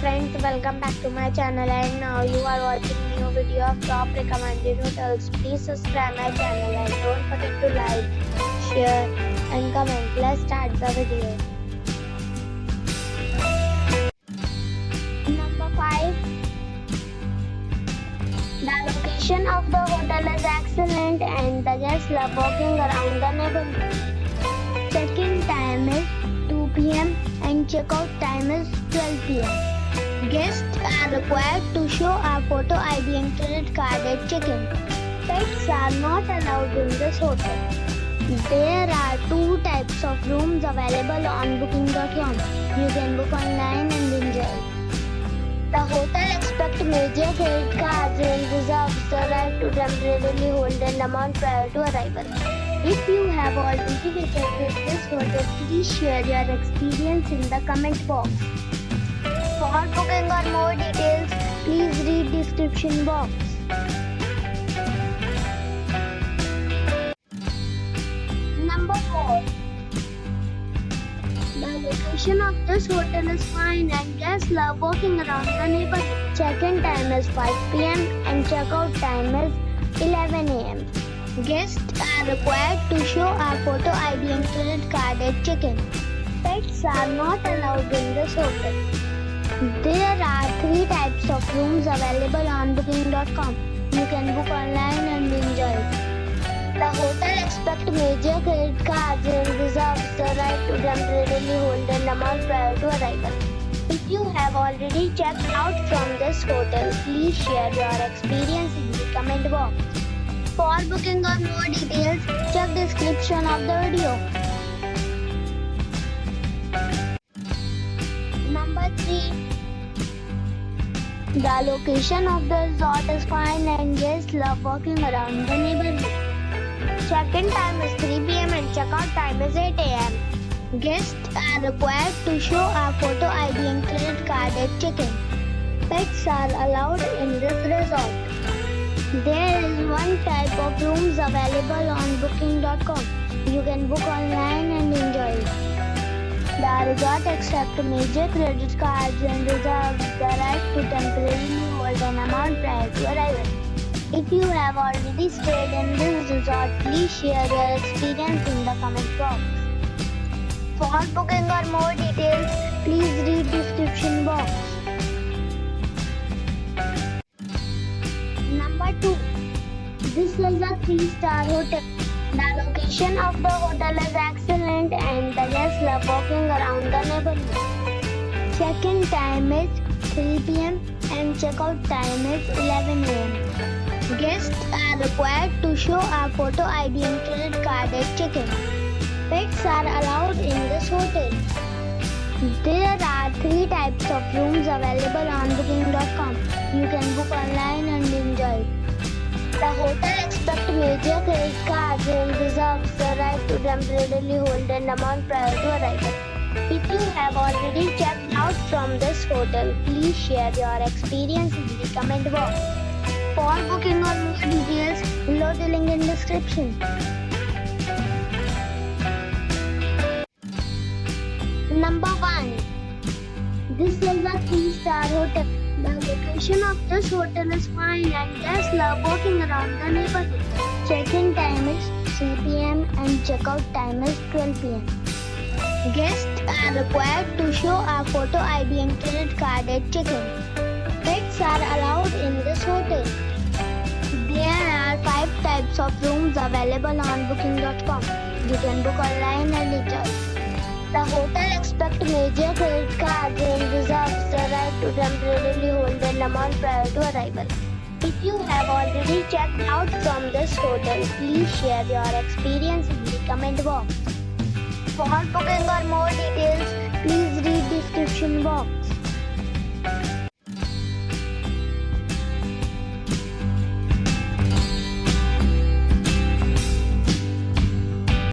friends, welcome back to my channel, and now you are watching new video of top recommended hotels. Please subscribe my channel and don't forget to like, share and comment. Let's start the video. Number 5. The location of the hotel is excellent and the guests love walking around the neighborhood. Check-in time is 2 p.m. and check-out time is 12 p.m. Guests are required to show a photo ID and credit card at check-in. Pets are not allowed in this hotel. There are 2 types of rooms available on booking.com. You can book online and enjoy. The hotel expects major credit cards and reserves the right to temporarily hold an amount prior to arrival. If you have already visited this hotel, please share your experience in the comment box. For booking or more details, please read description box. Number 4. The location of this hotel is fine and guests love walking around the neighborhood. Check-in time is 5 p.m. and check-out time is 11 a.m. Guests are required to show a photo ID and credit card at check-in. Pets are not allowed in this hotel. There are 3 types of rooms available on booking.com. You can book online and enjoy. The hotel expects major credit cards and reserves the right to temporarily hold an amount prior to arrival. If you have already checked out from this hotel, please share your experience in the comment box. For booking or more details, check description of the video. Number 3. The location of the resort is fine and guests love walking around the neighborhood. Check-in time is 3 p.m. and check-out time is 8 a.m. Guests are required to show a photo ID and credit card at check-in. Pets are allowed in this resort. There is 1 type of rooms available on booking.com. You can book online and enjoy it. The resort accepts major credit cards and reserves the right to temporarily hold an amount prior to arrival. If you have already stayed in this resort, please share your experience in the comment box. For booking or more details, please read description box. Number 2. This is a 3-star hotel. The location of the hotel is excellent and the guests love walking around the neighborhood. Check-in time is 3 p.m. and check-out time is 11 a.m. Guests are required to show a photo ID and credit card at check-in. Pets are allowed in this hotel. There are 3 types of rooms available on booking.com. You can book online and enjoy. The hotel expects major credit cards and reserves the right to temporarily hold an amount prior to arrival. If you have already checked out from this hotel, please share your experience in the comment box. For booking or more details, below the link in description. Number 1. This is a 3-star hotel. The location of this hotel is fine and guests love walking around the neighborhood. Check-in time is 3 p.m. and check-out time is 12 p.m. Guests are required to show a photo ID and credit card at check-in. Pets are allowed in this hotel. There are 5 types of rooms available on booking.com. You can book online and enjoy. The hotel expects major credit cards and reserves the right to temporarily hold an amount prior to arrival. If you have already checked out from this hotel, please share your experience in the comment box. For booking or more details, please read description box.